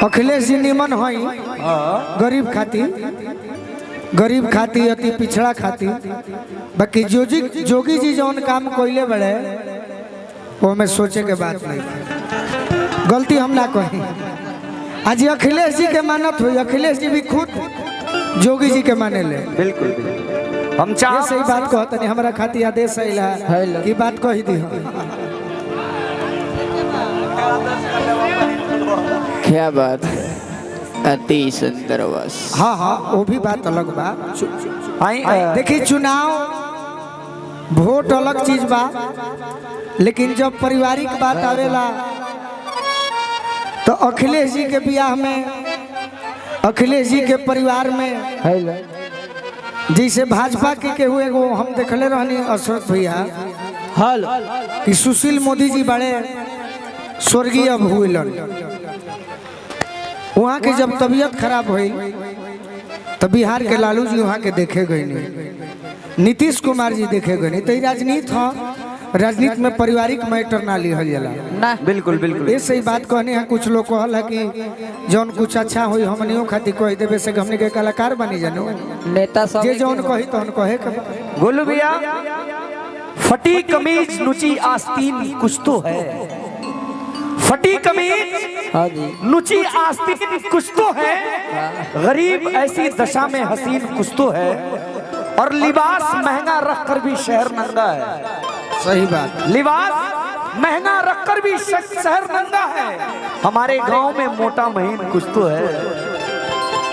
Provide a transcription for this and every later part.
अखिलेश जी निमन हई गरीब खाती अति पिछड़ा खाती। बाकी जोगी जी जौन काम कोइले बड़े वो में सोचे के बात नहीं, गलती हम ना कही। आज अखिलेश जी के मानत हुई, अखिलेश जी भी खुद जोगी जी के माने ले। बिल्कुल हम चाहे सही बात कहते नहीं, हमारा खाती आदेश है की बात कही दी। क्या बात है, अति सुंदर बस। हाँ हाँ वो भी बात अलग बा। देखिए चुनाव वोट अलग चीज बा, लेकिन जब पारिवारिक बात आवेला तो अखिलेश जी के ब्याह में, अखिलेश जी के परिवार में जैसे भाजपा के हुए वो हम देखले रहनी अशरफ भैया हल कि सुशील मोदी जी बड़े स्वर्गीय अब हुए, वहाँ के जब तबीयत खराब हुई तो बिहार के लालू जी वहाँ के देखे गए नहीं, नीतीश कुमार जी देखे गए नहीं। तो ये राजनीति हाँ, राजनीति में पारिवारिक मैटर ना लिहल जाला ना। बिल्कुल बिल्कुल ये सही बात कहनी है। कुछ लोग कहल है कि जौन कुछ अच्छा हुई हमनियों खातिर कह देवे से हमने के कलाकार बनी जानो नेता सब जे जौन कही तो कहे। गोलू भैया फटी कमीज नुची आस्तीन कुछ तो है, फटी कमीज नुची आस्तीन कुछ तो है, गरीब ऐसी दशा में हसीन कुछ तो है, और लिबास महंगा रखकर भी शहर नंगा है। सही बात, लिबास महंगा रखकर भी शहर नंगा है। हमारे गांव में मोटा महीन कुछ तो है।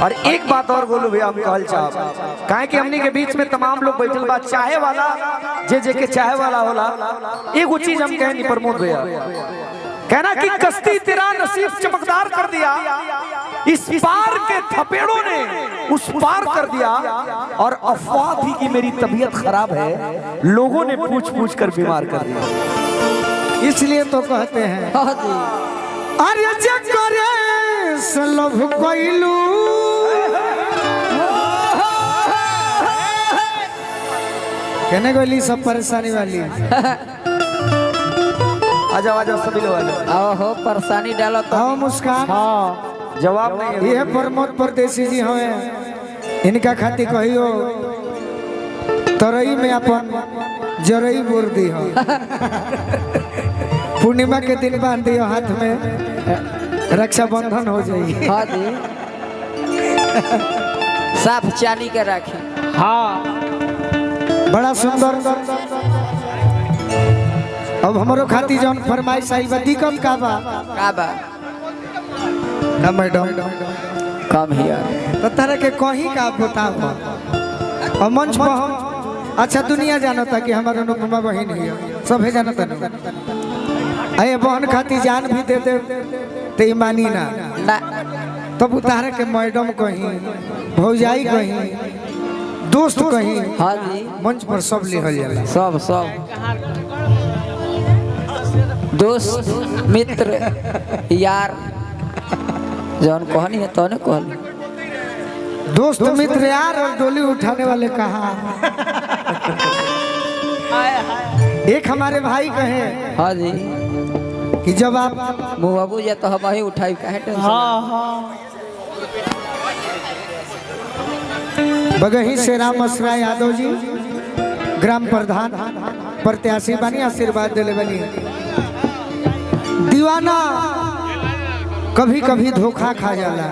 और एक बात और बोलो भैया, हम कहल चाहब काहे कि हमनी के बीच में तमाम लोग बैठल बा, चाहे वाला जे के चाहे वाला होला। एगो चीज हम कहनी प्रमोद भैया, कहना कि कश्ती तेरा नसीब चमकदार कर दिया, इस पार के थपेड़ों ने उस पार कर दिया, और अफवाह थी कि मेरी तबीयत खराब है, लोगों ने पूछ पूछ कर बीमार कर दिया। इसलिए तो कहते हैं अरे जकरे सलभ कोइलू कहने गोली सब परेशानी वाली। आजाओ आजाओ सभी लोग आजाओ। हो परेशानी डालो तो हाँ मुस्कान, हाँ जवाब नहीं। ये प्रमोद परदेसी जी हमें, इनका खातिर कहियो तरई में अपन जरई बोर दी हो, पूर्णिमा के दिन बांध दियो हाथ में, रक्षाबंधन हो जाएगी। हाँ दी साफ चानी के राखी। हाँ बड़ा सुंदर। अब हमारो खाती जौन फरमाइश आई बा, दिक्कत का बा ना मैडम कम हियर तो तरह के कहीं का बताओ। और मंच पर हम अच्छा दुनिया जानता कि हमारे अनुपमा बहन है, सब है जानता नहीं। अरे बहन खाती जान भी दे दे तो मानी ना, तब उतारे के मैडम कहीं, भौजाई कहीं, दोस्त कहीं, हाँ जी मंच पर सब लिखल जाला। सब दोस्त मित्र यार जौन कहनी है तो कहनी, दोस्त मित्र यार और डोली उठाने वाले कहा। एक हमारे भाई कहे हाँ जी कि जब आप मुँह बाबू या तो हम ही उठाई कहे टेंशन। हाँ बगही से राम असरा यादव जी ग्राम प्रधान प्रत्याशी बनी, आशीर्वाद दिले बनी। दीवाना कभी कभी धोखा खा जाला,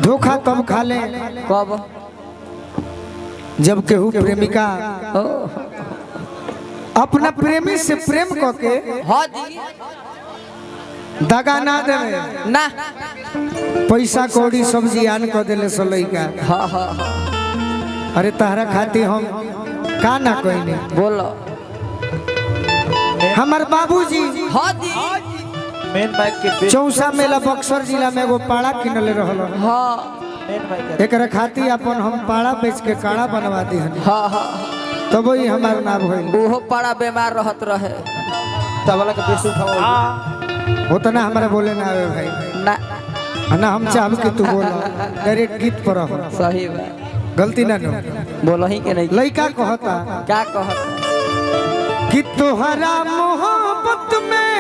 धोखा तब खा ले कब जब केहू प्रेमिका अपना प्रेमी से प्रेम करके हाँ जी दगा ना देवे ना, पैसा कौड़ी सब जियान कर दिले सलैका। हाँ हाँ अरे तहरा खाती हम का ना कहने बोलो। हमार बाबूजी हाँ जी मेन बाइक के चौसा मेला बक्सर जिला में एगो पाड़ा किनले रहल। हाँ एकरा खाती अपन हम पाड़ा बेच के काड़ा बनवा दी हनी, हाँ हाँ तब ही हमार नाम होइल। वो बड़ा बीमार रहत रहे तबला का बेस उठाओ। उतना हमारा बोले ना आवे भाई ना, हम चाहब कि तू बोल डायरेक्ट गीत पर हो। सही बात, गलती ना नो बोलो ही के नहीं। लड़का कहता क्या कहता कि तोहरा मोहब्बत में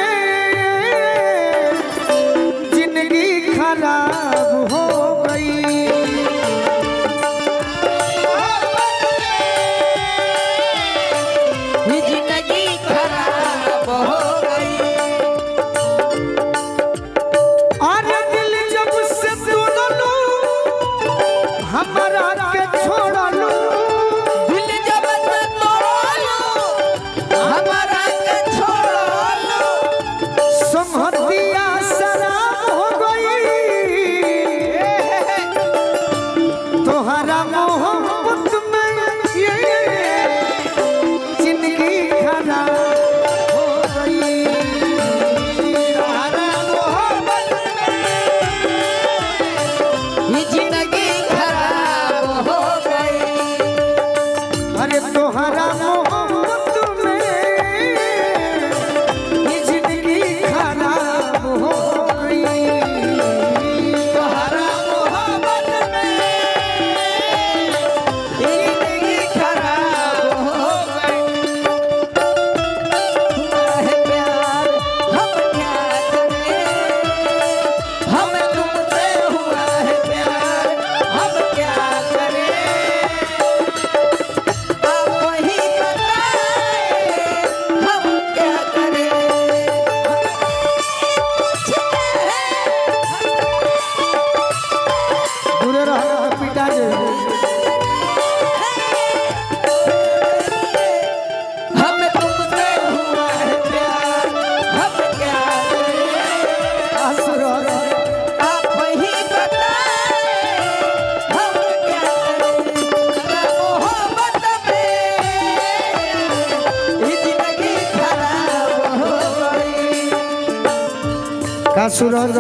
का सूरज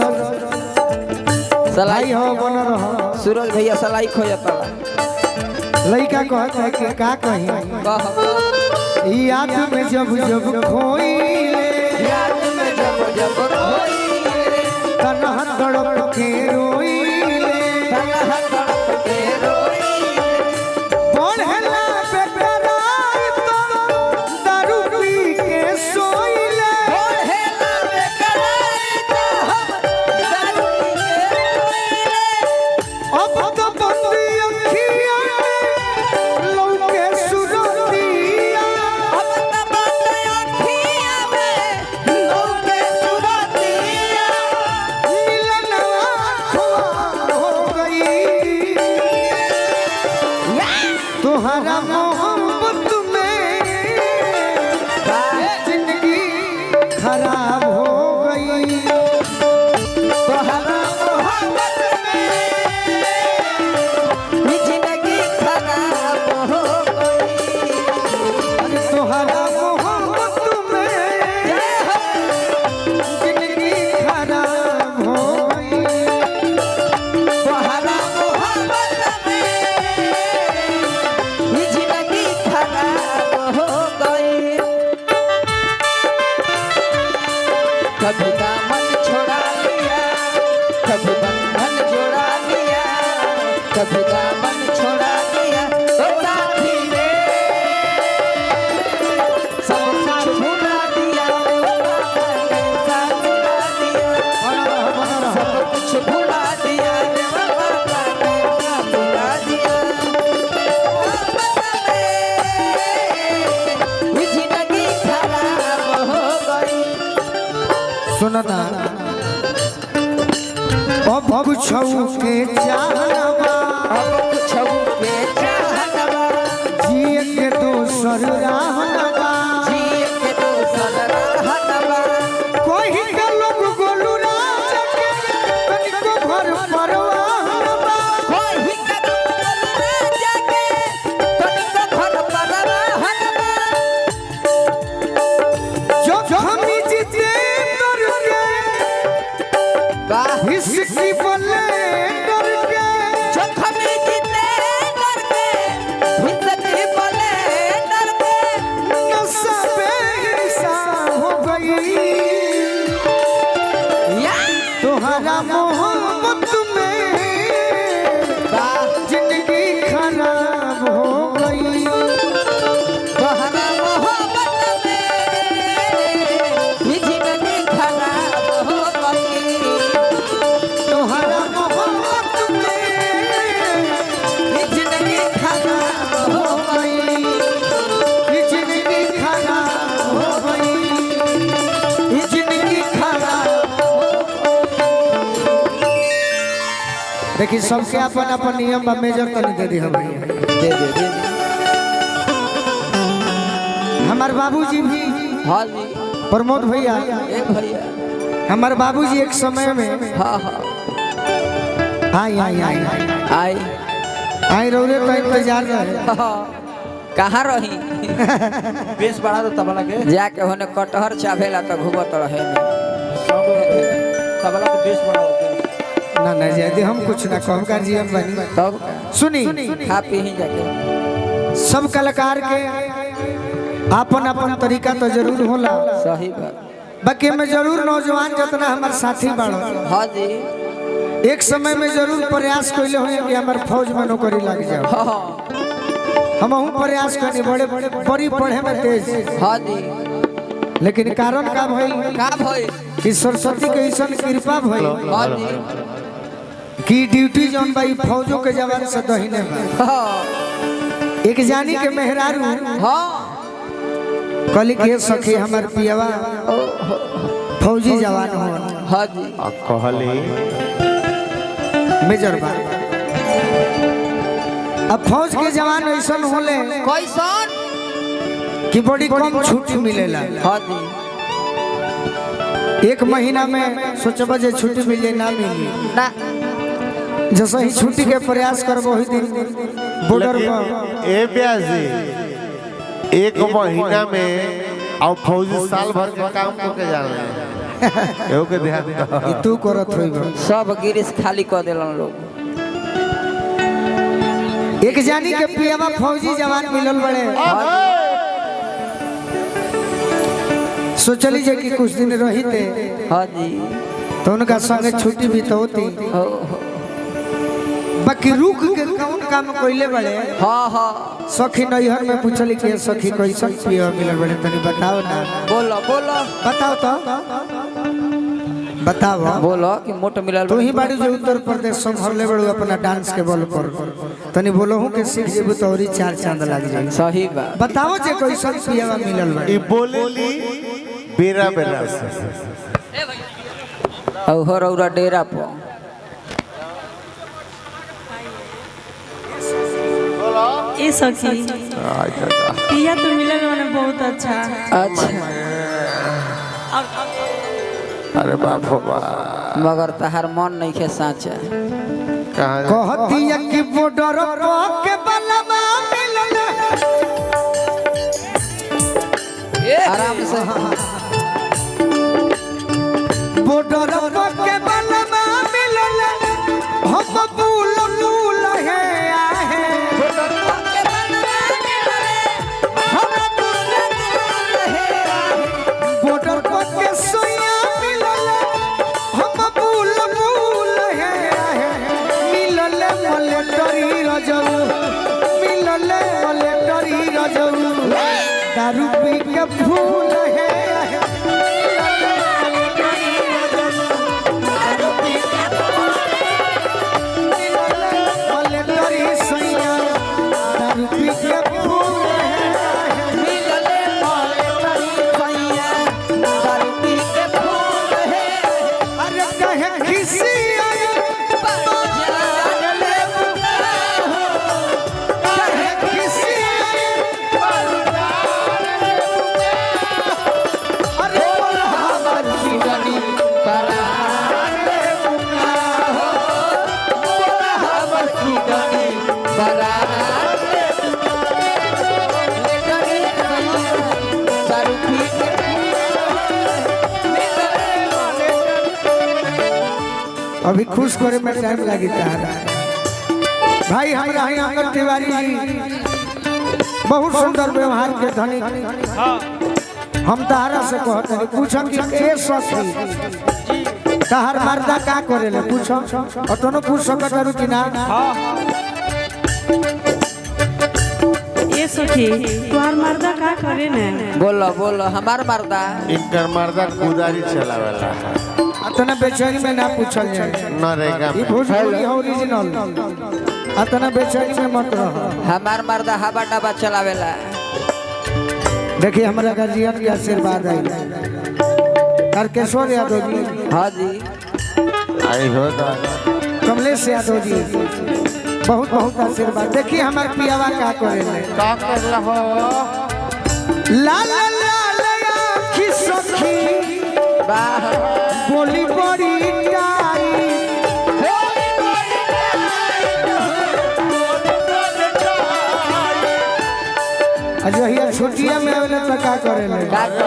सलाई भाई हो बन रहो सूरज भैया सलाई खो जाता लड़का कहत है कि का कही कह याद में जब जब खोइले याद में जब जब खोइले तन्हा तड़प के रोइले तन्हा तड़प के रोइले बढ़ला बेकरार तो दारू पी के सोइले बढ़ला बेकरार तो हम दारू पी के रोइले अब तो बंदी अखियां में लौके सुरतिया अब तो बंद अखियां में लौके सुरतिया मिलनवा ख्वाब हो गई तुम्हारा मोहब्बत में जिंदगी खराब हो गई तोहरा मोहब्बत में जिंदगी खराब हो गई अरे तुम्हारा मोहब्बत में जिंदगी खराब हो गई तोहरा मोहब्बत में जिंदगी खराब हो गई कभी दामन छोड़ा लिया कभी बंधन जोड़ा लिया कभी दामन छोड़ा लिया ओ साथी रे सब साथ भुला दिया ओ बाबा ने साथ भुला दिया सब कुछ भुला दिया रे बाबा ने साथ भुला दिया जिंदगी खराब हो गई सुनना अब कुछ के चाहवा अब कुछ के चाहतवा जिए के दोसर रहनवा जिए के दोसर रहतवा कोई के लोग गोलू राज के तनिको भर परवाहनवा कोई के दोसर राजा के तनिको घर परवा हटवा जो हमी जीते डर के वाह हिसकी बले डर के जोखम जीते डर के हिस्से बोले डर के नशा बेहिसा हो गई या तुम्हारा मोहब्बत में वाह जिंदगी खराब हो गई तोहरा मोहब्बत में जिंदगी खराब हो गई तुम्हारा मोहब्बत में जिंदगी खराब हो गई जिंदगी खराब हो गई जिंदगी खराब देखिए सबके अपन अपन नियम बा मेजर तनी दे दी हम दे दे हमार बाबूजी भी हाँ जी प्रमोद भैया एक भैया हमार बाबूजी एक समय में हाँ हाँ आई आई आई आई आई रौरे तो इंतजार रहे हाँ, कहाँ रही बेस बढ़ा दो तबला के जाके होने कटहर चाभेला तो घूमत रहे तबला के बेस बढ़ा दो ना ना जयदे हम कुछ ना कहम का जीवन बनी तब सुनी खा पी ही जाके सब कलाकार के अपन अपन तरीका तो जरूर होला सही बात बाकी में जरूर नौजवान जितना हमार साथी बाड़ो हाँ जी एक समय में जरूर प्रयास कैले हुए कि हमार फौज में नौकरी लग जाओ हाँ हम प्रयास करनी बड़े बड़ी पढ़े में तेज हाँ जी लेकिन कारण का भइल का भई कि सरस्वती के ऐसा कृपा भइल हाँ जी कि ड्यूटी जौन भाई फौजों के जवान से दहीने बा हाँ एक जानी के मेहरारू हाँ कल के सखी हमार पियवा फौजी जवान हो हाँ जी कहली मेजर बा अब फौज के जवान ऐसा होले कैसन कि बड़ी कम छुट्टी मिलेला हाँ जी एक महीना में सोचबा जे छुट्टी मिले ना मिली ना जैसे ही छुट्टी के प्रयास करबो ही दिन बॉर्डर पर ए ब्याजी एक महीना में और फौजी साल भर का काम करके जा रहे हैं एहो के ध्यान दो। ई तू करत होइब। सब गिरिश खाली कर दिलन लोग। एक जानी के पियावा फौजी जवान मिलल बड़े, सोचली जे कि कुछ दिन रहीते हाँ जी। तो उनका संगे छुट्टी भी तो होती, बाकी रुक के कौन काम कोइले बड़े। हाँ हाँ सखी नैहर में पूछली कि सखी कैसन पियावा मिलल बड़े, तनी बताओ ना। बोलो बोलो बताओ तो बताओ। बोलो कि मोट मिलल तू ही बाड़ी जो उत्तर प्रदेश संभरले बड़ू अपना डांस के बल पर, तनी बोलो हूं कि सीख जेबू तो औरी 4 चांद लग जाई। सही बात। बताओ जे कैसन पियावा मिलल बड़े। ई बोलेली बेरा बेरा से। औहर औरा डेरा पर ए सखी पिया तो मिलल माने बहुत अच्छा। अच्छा अरे बाप हो बाप। मगर तहार मन नहीं खे साचा। कहाँ कहती है कि बॉर्डर के बलवा मिलल। आराम से बॉर्डर के बलवा मिलल। हम फूल फूल है आहे। बॉर्डर के सोया मिलल। हम फूल फूल है आहे। मिलल मले डरी रजऊ, मिलल मले डरी रजऊ। दारू पी के फूल है आहे। अभी खुश करे में टाइम लगी भाई। हमरा ही अंगद तिवारी जी बहुत सुंदर व्यवहार के धनी। हम तहरा से कहते हैं पूछम कि के सखी तहर मर्दा का करेले पूछम अतनो पूछ सकत रु कि ना। ए सखी तोहार मर्दा का करे ने। बोलो बोलो हमार मर्दा इनकर मर्दा कुदारी चलावेला। अतना बेचैनी में ना पूछल जाए। नरेगा ई में भोजपुरी है ओरिजिनल। अतना बेचैनी में मत रहो। हमार मर्दा हवा डबा चलावेला। देखिए हमारा गार्जियन के आशीर्वाद है। तारकेश्वर यादव जी, हाँ जी आई हो तो कमलेश यादव जी बहुत बहुत आशीर्वाद। देखिए हमारे पियावा का करेले। का करला हो ला ला ला ला आँखी सखी वाह बोली बड़ी डारी। अजहिया छुट्टिया में आवेले तो का करेले।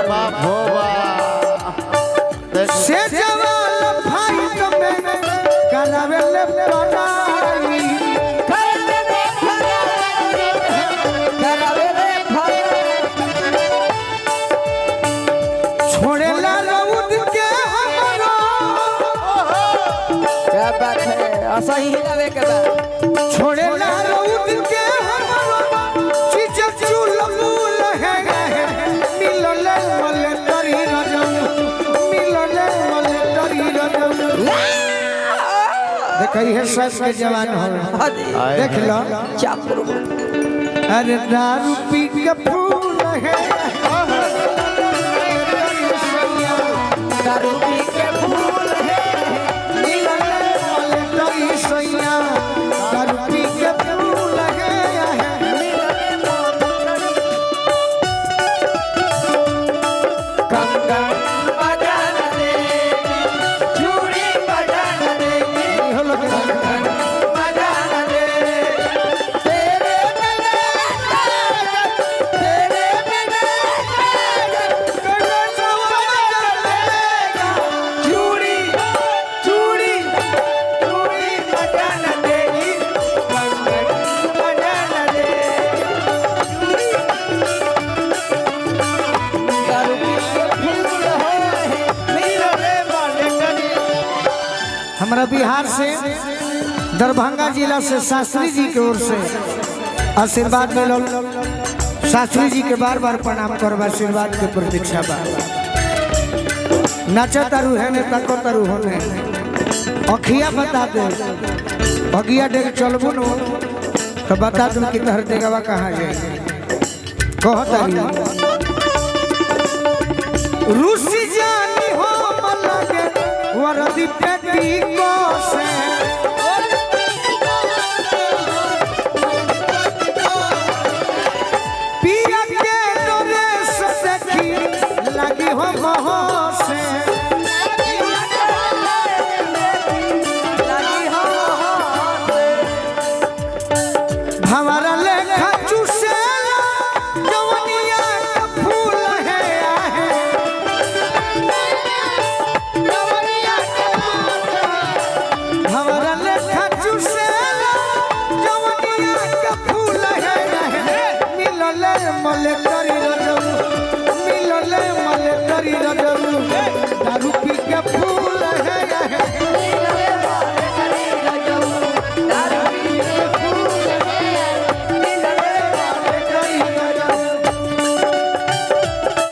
बाप हो बाप। से जवाल फाइट में करावेले पढ़ाई। छोड़ेला रउद के हमरो। क्या बात है असही हिलावे के बाद छोड़ेला रउद के हमरो। चीज चुल मुल है मिलल मले तरी रजऊ, मिलल मले तरी रजऊ। देखई है सस के जवान हो। देख लो चापुर अरे दारू पी के फूल है। दारू पी के फूल है मिलल मले तरी सैया। दारू पी के फूल है कंगन बजाना देगी चूड़ी बजाना देगी कंगन बजाना देगी तेरे बिना तेरे बिना हमारा बिहार से दरभंगा जिला से शास्त्री जी की ओर से आशीर्वाद मिलल। शास्त्री जी के बार बार प्रणाम करवा, आशीर्वाद के प्रतीक्षा बा। नाचा तारू है ने तको तारू होने अखिया बता दे, अगिया डेग चलबू नु तो बता दूं कि तहर देगवा कहाँ जाए। कहो तारी रूसी जानी हो मलगे वरदी पेटी को से